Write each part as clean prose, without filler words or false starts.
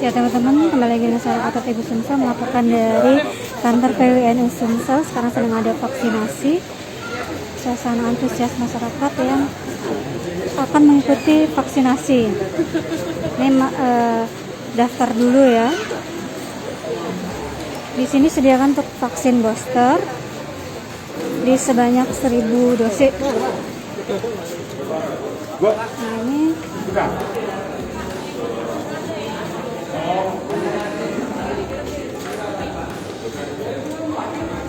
Ya teman-teman, kembali lagi dengan saya Kata Ibu Sumsel melaporkan dari kantor PWNU Sumsel. Sekarang sedang ada vaksinasi. Suasana antusias masyarakat yang akan mengikuti vaksinasi. Ini daftar dulu ya. Di sini sediakan untuk vaksin booster di sebanyak 1000 dosis. Nah ini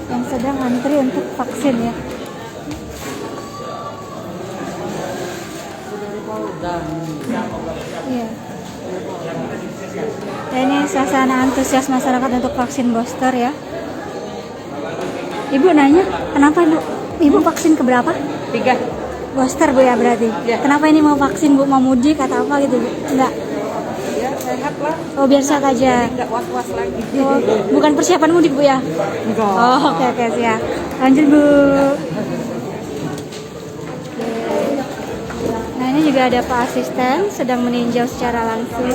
yang sedang antri untuk vaksin ya. Iya. Nah, ini suasana antusias masyarakat untuk vaksin booster ya. Ibu nanya, kenapa ibu vaksin keberapa? 3. Booster Bu ya berarti. Ya. Kenapa ini mau vaksin Bu? Mau mudik atau apa gitu Bu? Enggak. Ya sehat lah. Oh biar sehat aja. Nggak was-was lagi. Oh, bukan persiapan mudik Bu ya? Enggak. Oh oke siap. Lanjut Bu. Nah ini juga ada Pak Asisten sedang meninjau secara langsung.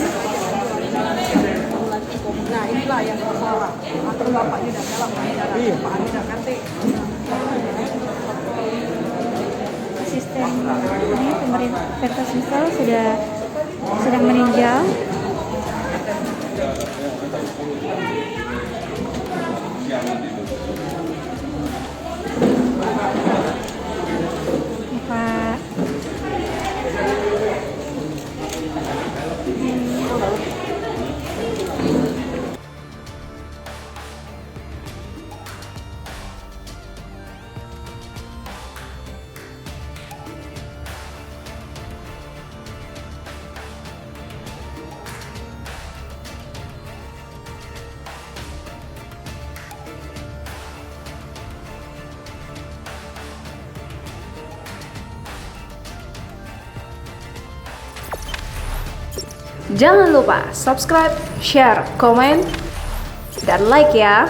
Nah inilah yang masalah. Atau bapaknya udah dalam Pak Anies udah ganti. Asisten ini pemerintah Pemkab Sumsel sudah sedang meninjau. Ini Pak. Jangan lupa subscribe, share, komen, dan like ya.